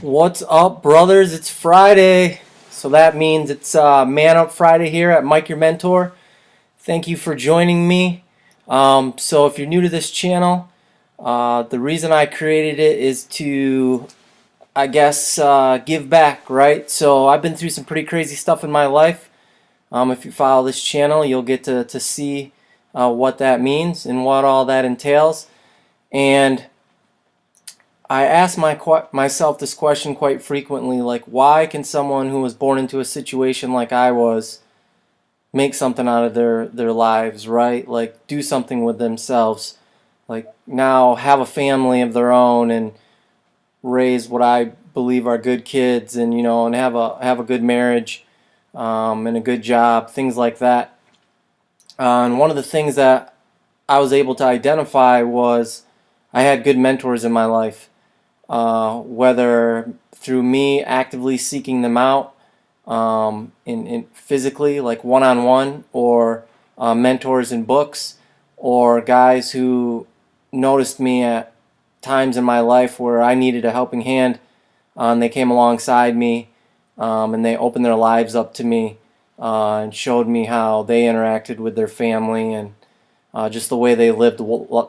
What's up, brothers? It's Friday, so that means it's Man Up Friday here at Mike Your Mentor. Thank you for joining me. So if you're new to this channel, the reason I created it is to, I guess, give back, right? So I've been through some pretty crazy stuff in my life. If you follow this channel, you'll get to see what that means and what all that entails. And I ask myself this question quite frequently, like, why can someone who was born into a situation like I was make something out of their lives, right? Like, do something with themselves, like now have a family of their own and raise what I believe are good kids, and and have a good marriage, and a good job, things like that. And one of the things that I was able to identify was I had good mentors in my life. Whether through me actively seeking them out, in physically, like one-on-one, or mentors in books, or guys who noticed me at times in my life where I needed a helping hand, and they came alongside me, and they opened their lives up to me, and showed me how they interacted with their family, and just the way they lived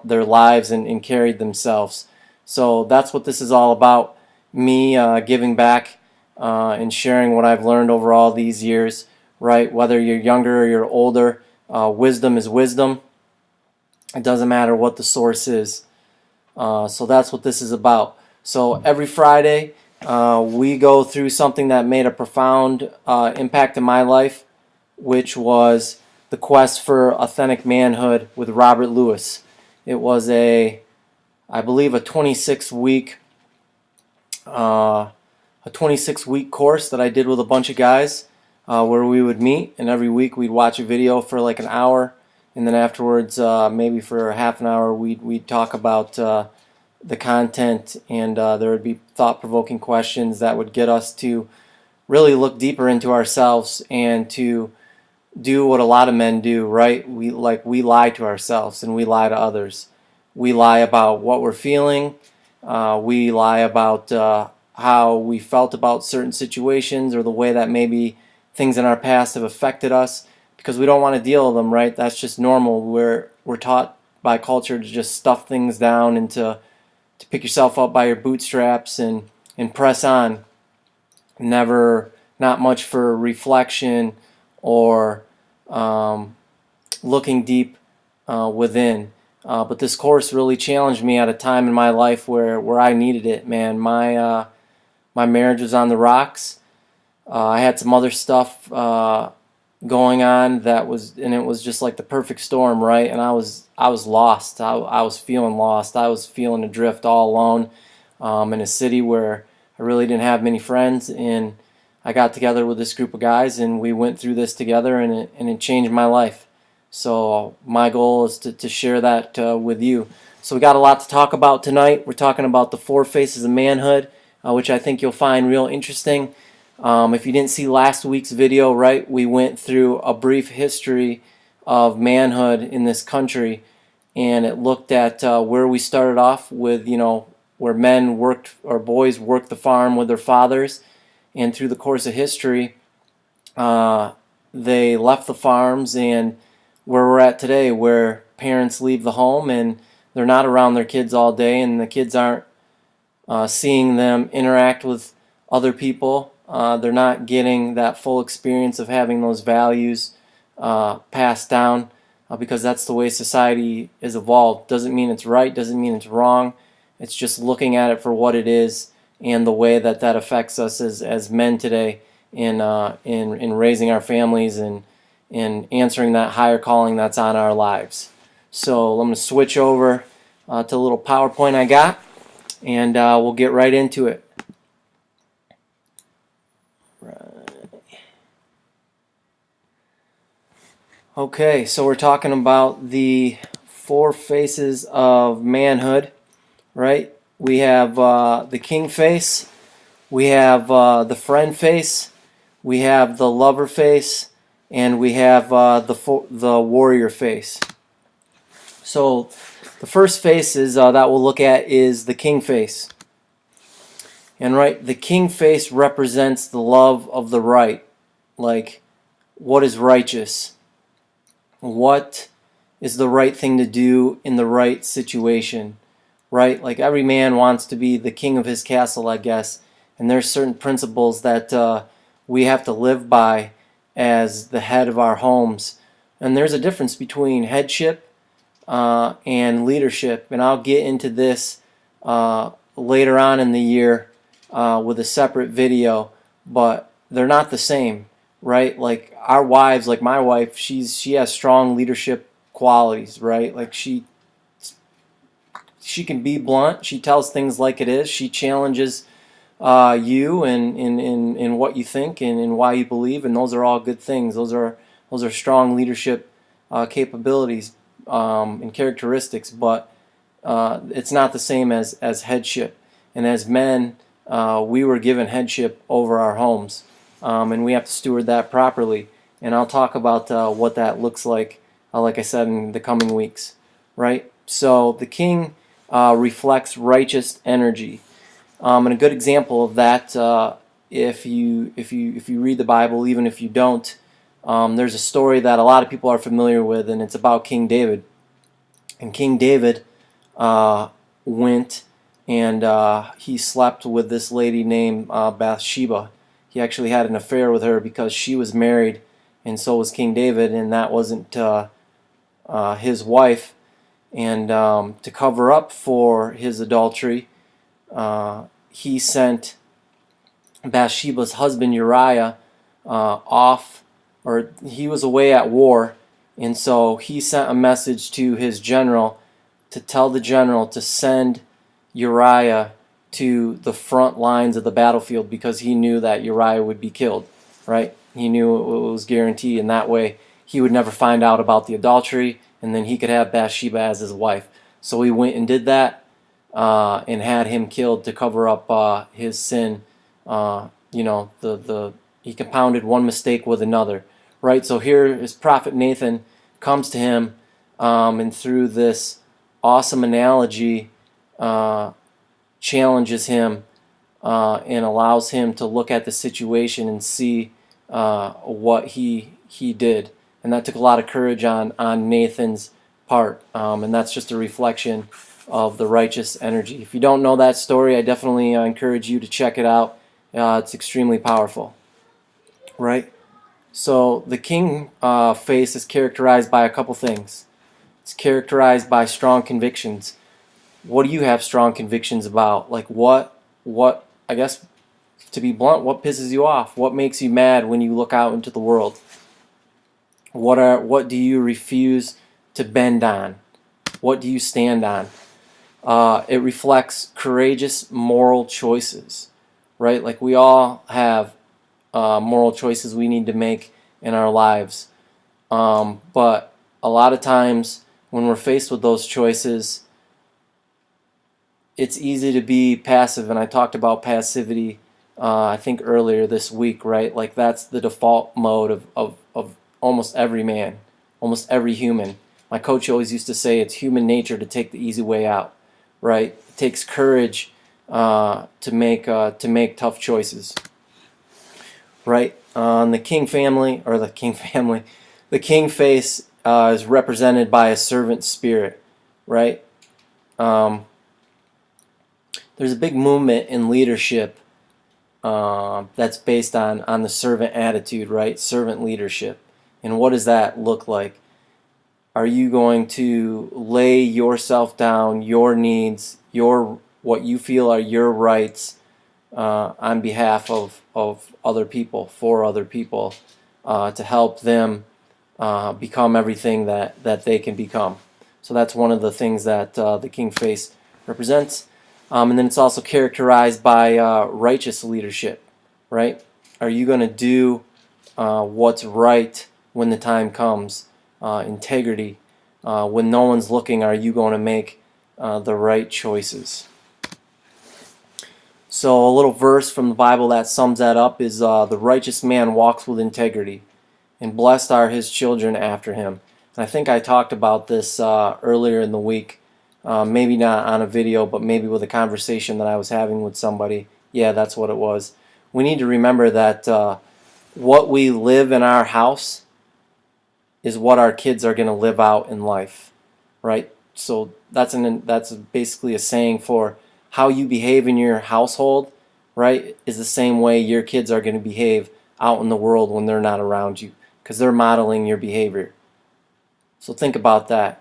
their lives and carried themselves. So that's what this is all about, me giving back and sharing what I've learned over all these years, right? Whether you're younger or you're older, wisdom is wisdom. It doesn't matter what the source is. So that's what this is about. So every Friday, we go through something that made a profound impact in my life, which was The Quest for Authentic Manhood with Robert Lewis. It was I believe a 26-week course that I did with a bunch of guys, where we would meet, and every week we'd watch a video for like an hour, and then afterwards, maybe for half an hour, we'd talk about the content, and there would be thought-provoking questions that would get us to really look deeper into ourselves and to do what a lot of men do, right? We lie to ourselves and we lie to others. We lie about what we're feeling. We lie about how we felt about certain situations, or the way that maybe things in our past have affected us, because we don't want to deal with them, right? That's just normal. We're taught by culture to just stuff things down and to pick yourself up by your bootstraps and press on. Not much for reflection or looking deep within. But this course really challenged me at a time in my life where I needed it, man. My marriage was on the rocks. I had some other stuff going on and it was just like the perfect storm, right? And I was lost. I was feeling lost. I was feeling adrift, all alone, in a city where I really didn't have many friends. And I got together with this group of guys, and we went through this together, and it changed my life. So my goal is to share that with you. So we got a lot to talk about tonight. We're talking about the 4 faces of manhood, which I think you'll find real interesting. If you didn't see last week's video, right, we went through a brief history of manhood in this country, and it looked at where we started off with, where men worked, or boys worked the farm with their fathers, and through the course of history, they left the farms, and where we're at today, where parents leave the home and they're not around their kids all day, and the kids aren't seeing them interact with other people. They're not getting that full experience of having those values passed down, because that's the way society is evolved. Doesn't mean it's right, doesn't mean it's wrong. It's just looking at it for what it is, and the way that affects us as men today in raising our families and answering that higher calling that's on our lives. So I'm going to switch over to a little PowerPoint I got, and we'll get right into it. Okay, so we're talking about the 4 faces of manhood, right? We have the king face, we have the friend face, we have the lover face, and we have the warrior face. So the first face that we'll look at is the king face. And right, the king face represents the love of the right. Like, what is righteous? What is the right thing to do in the right situation? Right? Like, every man wants to be the king of his castle, I guess. And there's certain principles that we have to live by as the head of our homes. And there's a difference between headship and leadership. And I'll get into this later on in the year with a separate video, but they're not the same, right? Like our wives, like my wife, she has strong leadership qualities, right? Like she can be blunt. She tells things like it is. She challenges you and in what you think and why you believe, and those are all good things. Those are strong leadership capabilities and characteristics, but it's not the same as headship. And as men, we were given headship over our homes, and we have to steward that properly. And I'll talk about what that looks like I said, in the coming weeks. Right? So the king reflects righteous energy, and a good example of that, if you read the Bible, even if you don't, there's a story that a lot of people are familiar with, and it's about King David. And King David went and he slept with this lady named Bathsheba. He actually had an affair with her because she was married, and so was King David, and that wasn't his wife. And to cover up for his adultery, he sent Bathsheba's husband Uriah off, or he was away at war, and so he sent a message to his general to tell the general to send Uriah to the front lines of the battlefield because he knew that Uriah would be killed, right? He knew it was guaranteed, and that way he would never find out about the adultery, and then he could have Bathsheba as his wife. So he went and did that and had him killed to cover up his sin. He compounded one mistake with another, right? So here his prophet Nathan comes to him, and through this awesome analogy, challenges him and allows him to look at the situation and see what he did. And that took a lot of courage on Nathan's part, and that's just a reflection of the righteous energy. If you don't know that story, I definitely encourage you to check it out. It's extremely powerful, right? So the king face is characterized by a couple things. It's characterized by strong convictions. What do you have strong convictions about? Like what I guess, to be blunt, what pisses you off? What makes you mad when you look out into the world? What do you refuse to bend on? What do you stand on? It reflects courageous moral choices, right? Like we all have moral choices we need to make in our lives, but a lot of times when we're faced with those choices, it's easy to be passive. And I talked about passivity I think earlier this week, right? Like that's the default mode of almost every man, almost every human. My coach always used to say it's human nature to take the easy way out, right? It takes courage to make tough choices, right? The king family, or the king family, the king face is represented by a servant spirit, right? There's a big movement in leadership that's based on the servant attitude, right? Servant leadership. And what does that look like? Are you going to lay yourself down, your needs, what you feel are your rights on behalf of other people, for other people, to help them become everything that they can become? So that's one of the things that the king face represents. And then it's also characterized by righteous leadership, right? Are you going to do what's right when the time comes? Integrity. When no one's looking, are you going to make the right choices? So a little verse from the Bible that sums that up is the righteous man walks with integrity, and blessed are his children after him. And I think I talked about this earlier in the week. Maybe not on a video, but maybe with a conversation that I was having with somebody Yeah, that's what it was. We need to remember that what we live in our house is what our kids are going to live out in life, right? So that's basically a saying for how you behave in your household, right? Is the same way your kids are going to behave out in the world when they're not around you, because they're modeling your behavior. So think about that.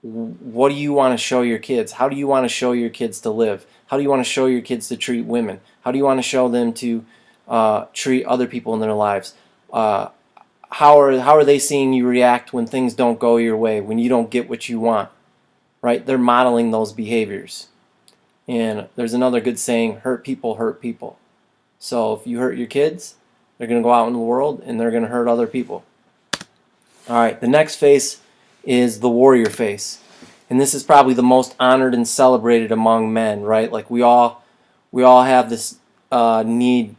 What do you want to show your kids? How do you want to show your kids to live? How do you want to show your kids to treat women? How do you want to show them to treat other people in their lives? Uh, how are they seeing you react when things don't go your way, when you don't get what you want? Right? They're modeling those behaviors. And there's another good saying: hurt people hurt people. So if you hurt your kids, they're going to go out in the world and they're going to hurt other people. All right, the next face is the warrior face. And this is probably the most honored and celebrated among men, right? Like we all have this need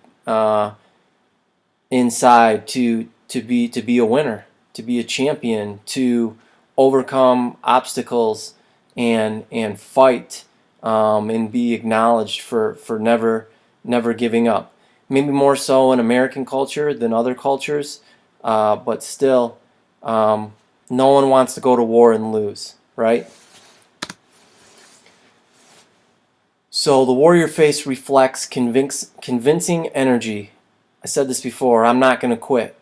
inside to be a winner, to be a champion, to overcome obstacles and fight, and be acknowledged for never giving up. Maybe more so in American culture than other cultures, but still, no one wants to go to war and lose, right? So the warrior face reflects convincing energy. I said this before, I'm not going to quit.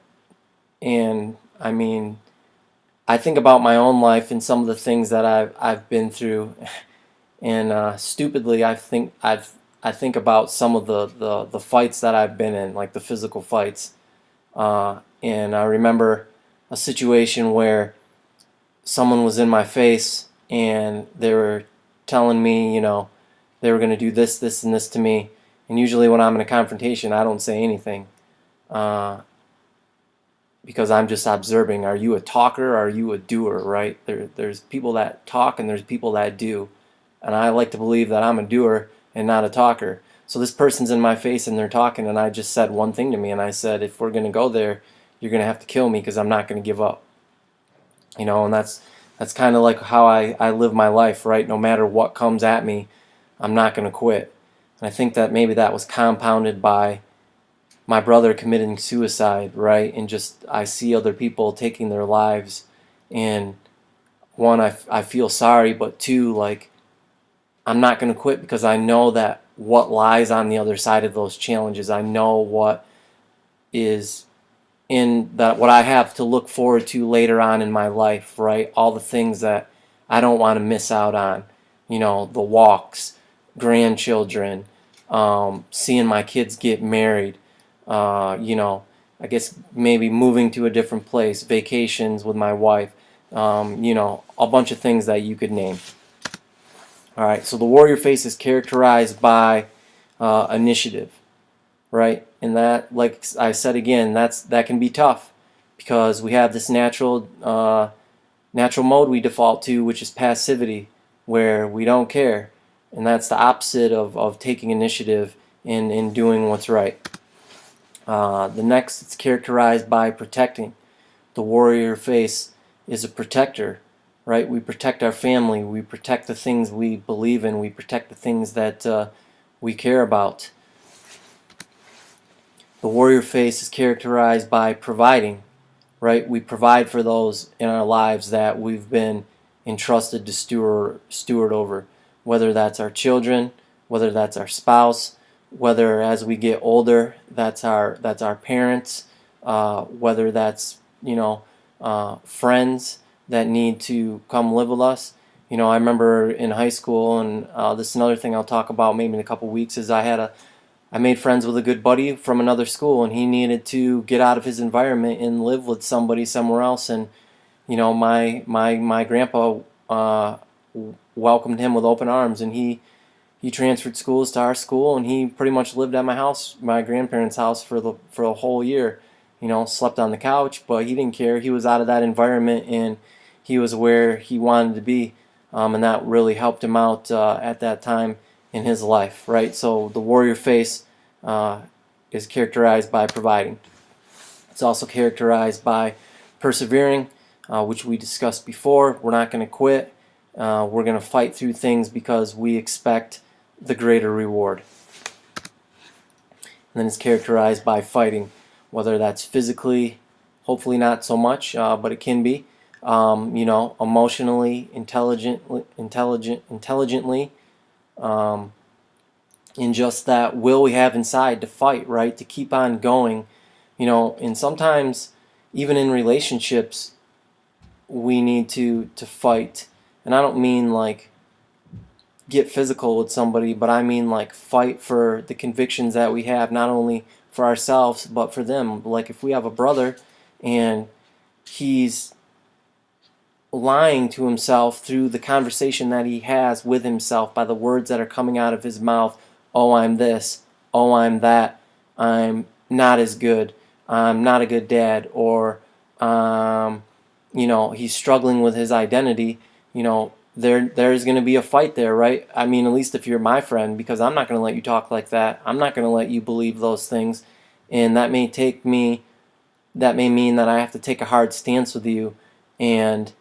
And I mean, I think about my own life and some of the things that I've been through, and stupidly I think about some of the fights that I've been in, like the physical fights. And I remember a situation where someone was in my face and they were telling me, they were going to do this, this, and this to me. And usually when I'm in a confrontation, I don't say anything, because I'm just observing. Are you a talker or are you a doer, right? There's people that talk and there's people that do. And I like to believe that I'm a doer and not a talker. So this person's in my face and they're talking, and I just said one thing to me, and I said, if we're going to go there, you're going to have to kill me because I'm not going to give up. And that's kind of like how I live my life, right? No matter what comes at me, I'm not going to quit. And I think that maybe that was compounded by my brother committing suicide, right? And just I see other people taking their lives, and one, I feel sorry, but two, like, I'm not going to quit because I know that what lies on the other side of those challenges. I know what is in that, what I have to look forward to later on in my life, right? All the things that I don't want to miss out on. The walks, grandchildren, seeing my kids get married, I guess maybe moving to a different place, vacations with my wife, a bunch of things that you could name. All right, so the warrior face is characterized by initiative, right? And that, like I said again, that can be tough because we have this natural mode we default to, which is passivity, where we don't care, and that's the opposite of taking initiative and doing what's right. The next, it's characterized by protecting. The warrior face is a protector, right? We protect our family, we protect the things we believe in, we protect the things that we care about. The warrior face is characterized by providing, right? We provide for those in our lives that we've been entrusted to steward over, whether that's our children, whether that's our spouse, whether as we get older that's our parents, whether that's friends that need to come live with us. I remember in high school, and this is another thing I'll talk about maybe in a couple weeks, is I made friends with a good buddy from another school, and he needed to get out of his environment and live with somebody somewhere else. And my grandpa welcomed him with open arms, and he transferred schools to our school, and he pretty much lived at my house, my grandparents' house, for a whole year. Slept on the couch, but he didn't care. He was out of that environment, and he was where he wanted to be, and that really helped him out at that time in his life, right? So the warrior face is characterized by providing. It's also characterized by persevering, which we discussed before. We're not going to quit. We're going to fight through things because we expect the greater reward. and then it's characterized by fighting, whether that's physically, hopefully not so much, but it can be, emotionally, intelligently, um, in just that will we have inside to fight, right? To keep on going, and sometimes even in relationships, we need to fight. And I don't mean like get physical with somebody, but I mean like fight for the convictions that we have, not only for ourselves, but for them. Like if we have a brother and he's lying to himself through the conversation that he has with himself by the words that are coming out of his mouth. Oh, I'm this. Oh, I'm that. I'm not as good. I'm not a good dad. Or, he's struggling with his identity. There's going to be a fight there, right? I mean, at least if you're my friend, because I'm not going to let you talk like that. I'm not going to let you believe those things. And that may mean that I have to take a hard stance with you and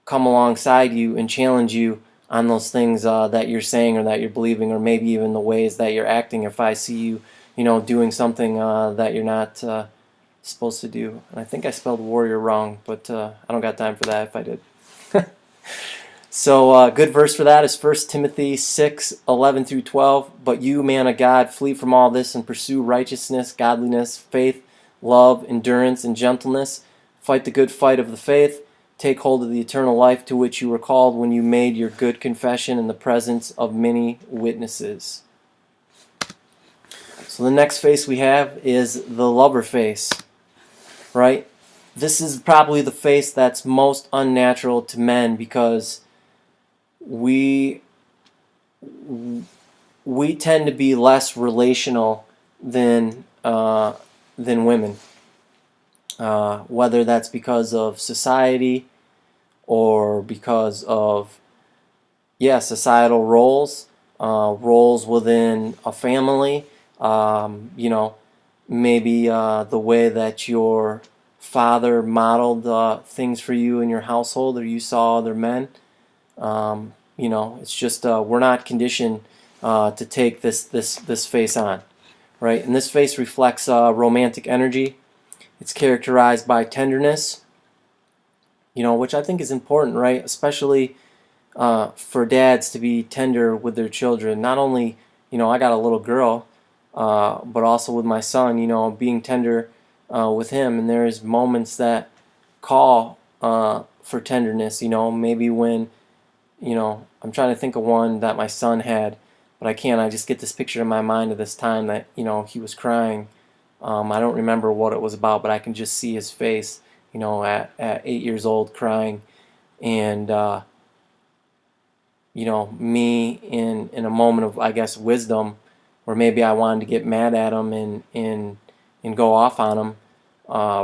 come alongside you and challenge you on those things that you're saying or that you're believing, or maybe even the ways that you're acting. If I see you, doing something that you're not supposed to do. And I think I spelled warrior wrong, but I don't got time for that if I did. So a good verse for that is 1 Timothy 6:11 through 12. But you, man of God, flee from all this and pursue righteousness, godliness, faith, love, endurance, and gentleness. Fight the good fight of the faith. Take hold of the eternal life to which you were called when you made your good confession in the presence of many witnesses. So the next face we have is the lover face, right? This is probably the face that's most unnatural to men because we tend to be less relational than women, whether that's because of society or because of societal roles, roles within a family. Maybe the way that your father modeled things for you in your household, or you saw other men. It's just we're not conditioned to take this face on, right? And this face reflects romantic energy. It's characterized by tenderness, which I think is important, right? Especially for dads to be tender with their children. Not only, I got a little girl, but also with my son, being tender with him. And there's moments that call for tenderness, maybe when, I'm trying to think of one that my son had, but I can't. I just get this picture in my mind of this time that, he was crying. I don't remember what it was about, but I can just see his face, at 8 years old crying. And, me in a moment of, I guess, wisdom, or maybe I wanted to get mad at him and go off on him,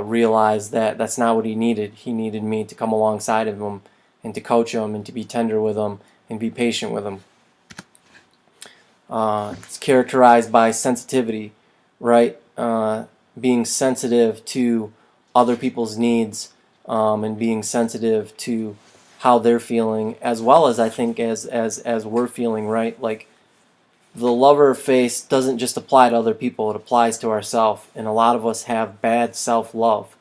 realized that that's not what he needed. He needed me to come alongside of him and to coach him and to be tender with him and be patient with him. It's characterized by sensitivity, right? Being sensitive to other people's needs, and being sensitive to how they're feeling, as well as I think as we're feeling, right? Like the lover face doesn't just apply to other people, it applies to ourselves. And a lot of us have bad self-love.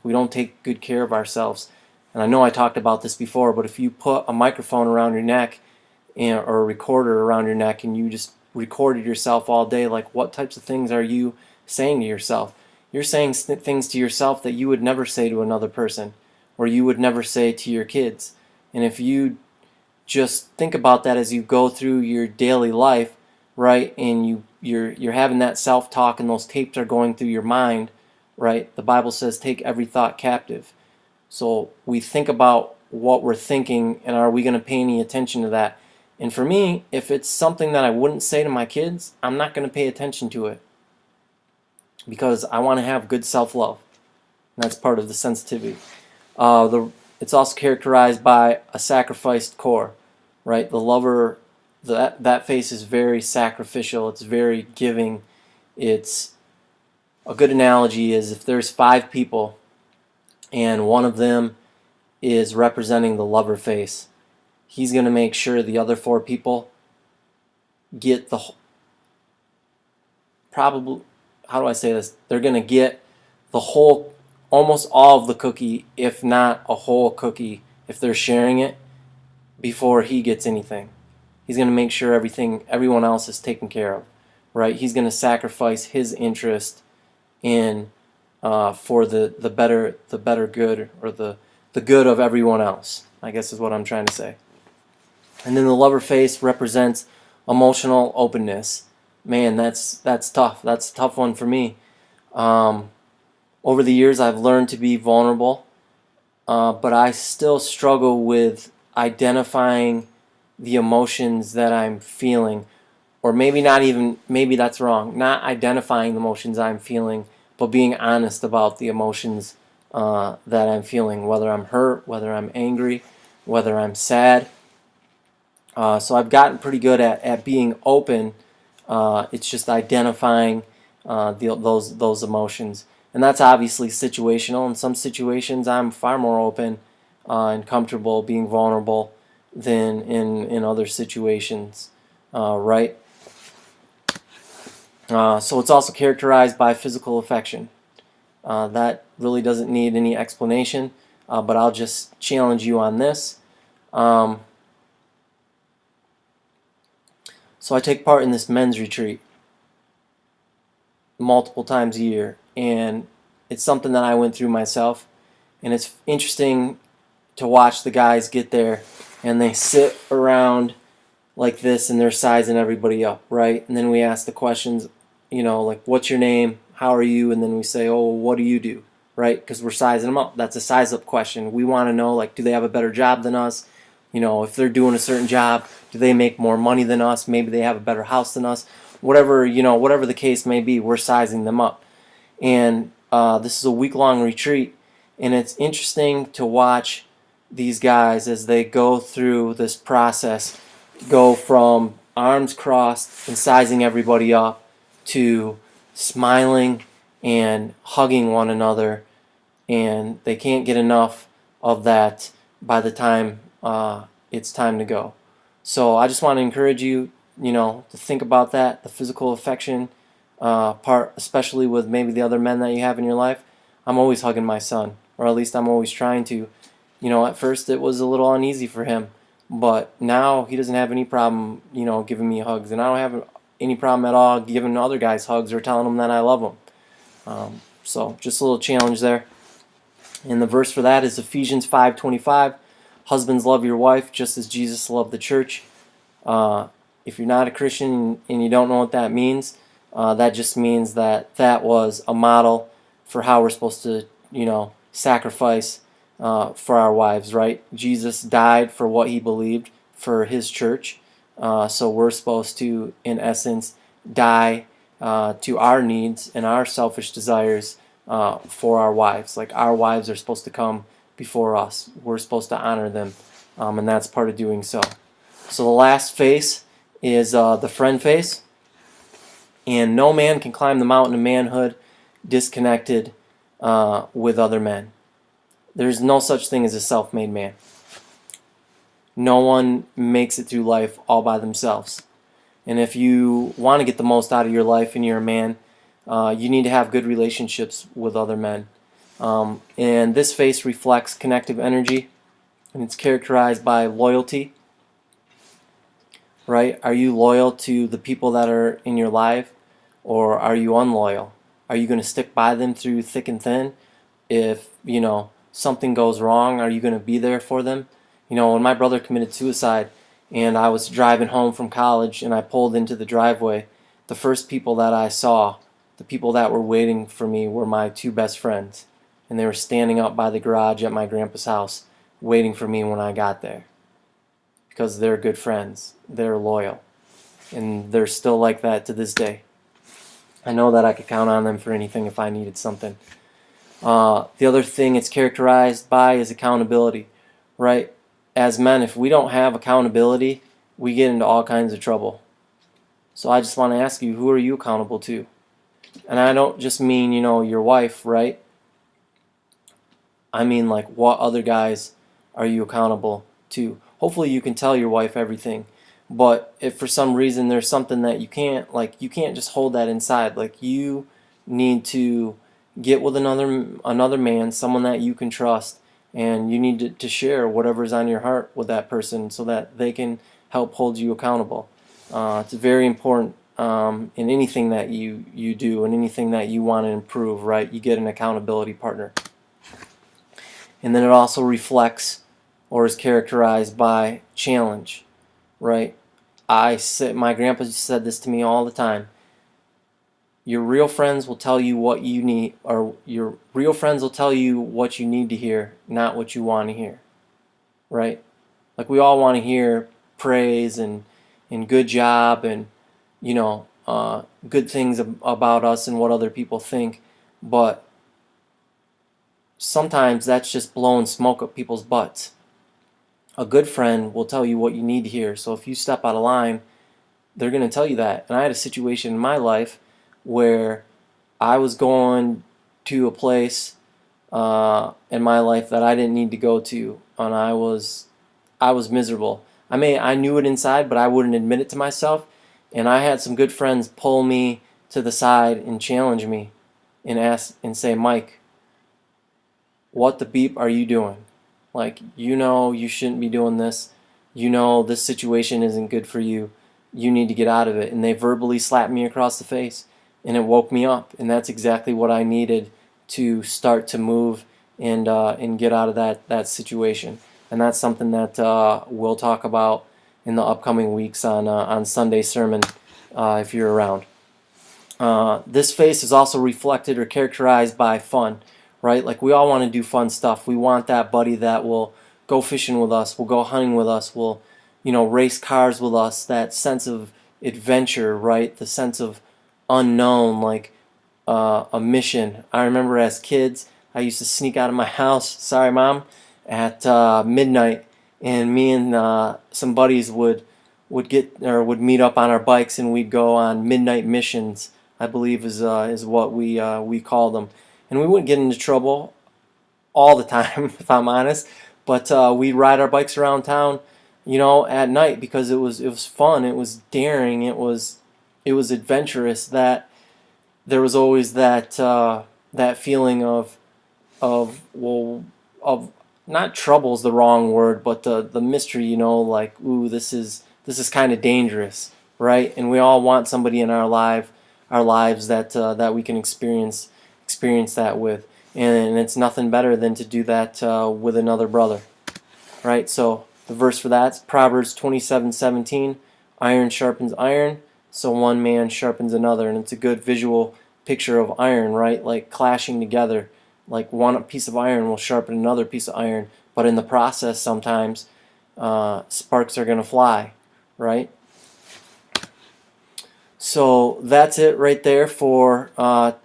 We don't take good care of ourselves. And I know I talked about this before, but if you put a microphone around your neck or a recorder around your neck and you just recorded yourself all day, like what types of things are you saying to yourself? You're saying things to yourself that you would never say to another person, or you would never say to your kids. And if you just think about that as you go through your daily life, right, and you're having that self-talk and those tapes are going through your mind, right? The Bible says take every thought captive. So we think about what we're thinking, and are we going to pay any attention to that? And for me, if it's something that I wouldn't say to my kids, I'm not going to pay attention to it because I want to have good self-love. And that's part of the sensitivity. It's also characterized by a sacrificed core, right? The lover, that face is very sacrificial. It's very giving. It's a good analogy is if there's 5 people and one of them is representing the lover face, he's going to make sure the other 4 people get probably, how do I say this? They're going to get the whole, almost all of the cookie, if not a whole cookie, if they're sharing it before he gets anything. He's going to make sure everyone else is taken care of, right? He's going to sacrifice his interest in for the better good, or the good of everyone else, I guess is what I'm trying to say. And then the lover face represents emotional openness. Man, that's tough. That's a tough one for me. Over the years, I've learned to be vulnerable, but I still struggle with identifying the emotions that I'm feeling, or maybe not even, maybe that's wrong, not identifying the emotions I'm feeling, but being honest about the emotions that I'm feeling, whether I'm hurt, whether I'm angry, whether I'm sad. So I've gotten pretty good at being open. It's just identifying those emotions. And that's obviously situational. In some situations, I'm far more open and comfortable being vulnerable than in other situations, right? So it's also characterized by physical affection. That really doesn't need any explanation, but I'll just challenge you on this. So I take part in this men's retreat multiple times a year, and it's something that I went through myself, and it's interesting to watch the guys get there, and they sit around like this, and they're sizing everybody up, right? And then we ask the questions, like, what's your name, how are you, and then we say, oh, what do you do, right? Because we're sizing them up. That's a size up question. We want to know, like, do they have a better job than us? If they're doing a certain job, do they make more money than us? Maybe they have a better house than us. Whatever the case may be, we're sizing them up. And this is a week-long retreat, and it's interesting to watch these guys as they go through this process, go from arms crossed and sizing everybody up to smiling and hugging one another, and they can't get enough of that by the time it's time to go. So I just want to encourage you, to think about that, the physical affection part, especially with maybe the other men that you have in your life. I'm always hugging my son, or at least I'm always trying to. At first it was a little uneasy for him, but now he doesn't have any problem, giving me hugs, and I don't have any problem at all giving other guys hugs or telling them that I love them. So just a little challenge there. And the verse for that is Ephesians 5:25. Husbands, love your wife just as Jesus loved the church. If you're not a Christian and you don't know what that means, that just means that was a model for how we're supposed to, sacrifice for our wives, right? Jesus died for what he believed for his church. So we're supposed to, in essence, die to our needs and our selfish desires for our wives. Like, our wives are supposed to come before us. We're supposed to honor them, and that's part of doing so. So the last face is the friend face. And no man can climb the mountain of manhood disconnected with other men. There's no such thing as a self-made man. No one makes it through life all by themselves. And if you want to get the most out of your life and you're a man, you need to have good relationships with other men. And this face reflects connective energy, and it's characterized by loyalty. Right? Are you loyal to the people that are in your life, or are you unloyal? Are you going to stick by them through thick and thin? If, something goes wrong, are you going to be there for them? When my brother committed suicide and I was driving home from college and I pulled into the driveway, the first people that I saw, the people that were waiting for me, were my two best friends. And they were standing up by the garage at my grandpa's house waiting for me when I got there. Because they're good friends, they're loyal, and they're still like that to this day. I know that I could count on them for anything if I needed something. The other thing it's characterized by is accountability, right? As men, if we don't have accountability, we get into all kinds of trouble. So I just want to ask you, who are you accountable to? And I don't just mean, your wife, right? I mean, like, what other guys are you accountable to? Hopefully you can tell your wife everything, But if for some reason there's something that you can't, like, you can't just hold that inside. Like, you need to get with another man, someone that you can trust, and you need to share whatever's on your heart with that person so that they can help hold you accountable. It's very important in anything that you do and anything that you want to improve, right? You get an accountability partner. And then it also reflects or is characterized by challenge, right? My grandpa said this to me all the time. Your real friends will tell you what you need, or your real friends will tell you what you need to hear, not what you want to hear, right? Like, we all want to hear praise and good job and, good things about us and what other people think, but sometimes that's just blowing smoke up people's butts. A good friend will tell you what you need to hear. So if you step out of line, they're going to tell you that. And I had a situation in my life where I was going to a place in my life that I didn't need to go to, and I was miserable. I knew it inside, but I wouldn't admit it to myself. And I had some good friends pull me to the side and challenge me and ask and say, Mike, what the beep are you doing? Like, you shouldn't be doing this. This situation isn't good for you. You need to get out of it. And they verbally slapped me across the face, and it woke me up. And that's exactly what I needed to start to move and get out of that situation. And that's something that we'll talk about in the upcoming weeks on Sunday sermon if you're around. This face is also reflected or characterized by fun, right? Like, we all want to do fun stuff. We want that buddy that will go fishing with us, will go hunting with us, will, race cars with us. That sense of adventure, right? The sense of unknown, like a mission. I remember as kids, I used to sneak out of my house, sorry mom, at midnight, and me and some buddies would meet up on our bikes, and we'd go on midnight missions, I believe is what we call them. And we wouldn't get into trouble all the time, if I'm honest, but we'd ride our bikes around town, at night, because it was fun, it was daring, it was adventurous. That there was always that feeling of not trouble's the wrong word, but the mystery, like, ooh, this is kind of dangerous, right? And we all want somebody in our lives that we can experience that with, and it's nothing better than to do that with another brother, right? So the verse for that's Proverbs 27:17. Iron sharpens iron, so one man sharpens another, and it's a good visual picture of iron, right? Like clashing together. Like, one piece of iron will sharpen another piece of iron, but in the process, sometimes sparks are going to fly, right? So that's it right there for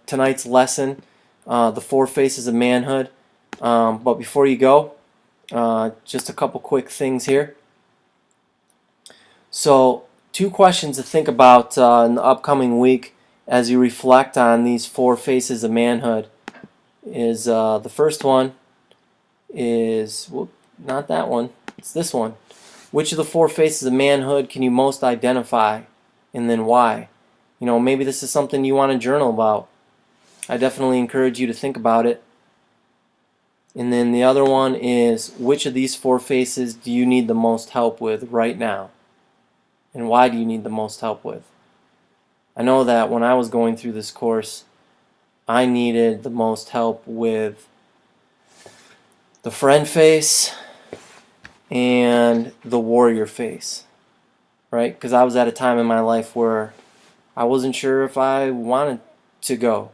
tonight's lesson, the four faces of manhood. But before you go, just a couple quick things here. So, two questions to think about in the upcoming week as you reflect on these four faces of manhood is the first one is, not that one, it's this one. Which of the four faces of manhood can you most identify, and then why? Maybe this is something you want to journal about. I definitely encourage you to think about it. And then the other one is, which of these four faces do you need the most help with right now? And why do you need the most help with? I know that when I was going through this course, I needed the most help with the friend face and the warrior face, right? Because I was at a time in my life where I wasn't sure if I wanted to go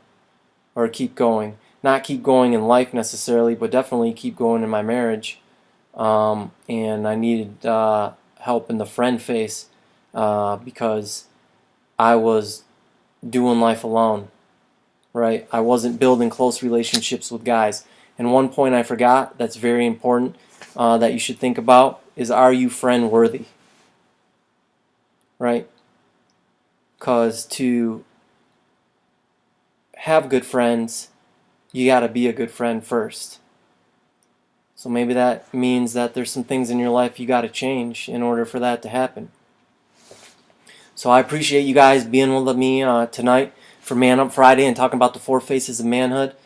or keep going. Not keep going in life necessarily, but definitely keep going in my marriage. And I needed help in the friend face because I was doing life alone, right? I wasn't building close relationships with guys. And one point I forgot that's very important that you should think about is, are you friend worthy? Right? Because to have good friends, you got to be a good friend first. So maybe that means that there's some things in your life you got to change in order for that to happen. So I appreciate you guys being with me tonight for Man Up Friday and talking about the 4 faces of manhood.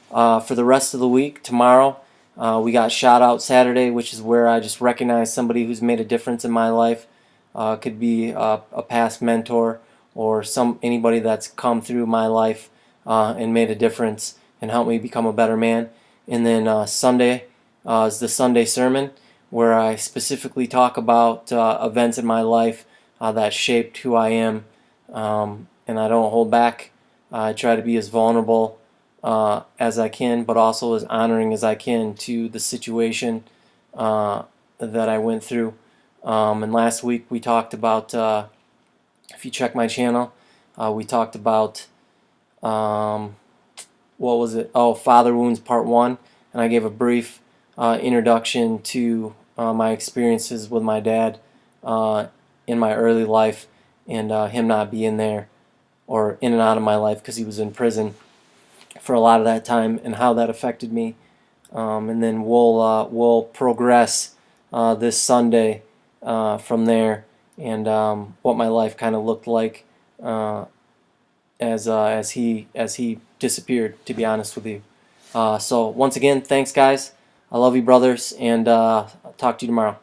For the rest of the week, tomorrow, we got Shout Out Saturday, which is where I just recognize somebody who's made a difference in my life. Could be a past mentor or anybody that's come through my life and made a difference and helped me become a better man. And then Sunday is the Sunday sermon, where I specifically talk about events in my life that shaped who I am, and I don't hold back. I try to be as vulnerable as I can, but also as honoring as I can to the situation that I went through. And last week we talked about, if you check my channel, we talked about, what was it? Oh, Father Wounds Part 1, and I gave a brief introduction to my experiences with my dad in my early life, and him not being there or in and out of my life because he was in prison for a lot of that time, and how that affected me. And then we'll progress this Sunday from there, and what my life kind of looked like as he disappeared. To be honest with you. So once again, thanks guys. I love you, brothers, and I'll talk to you tomorrow.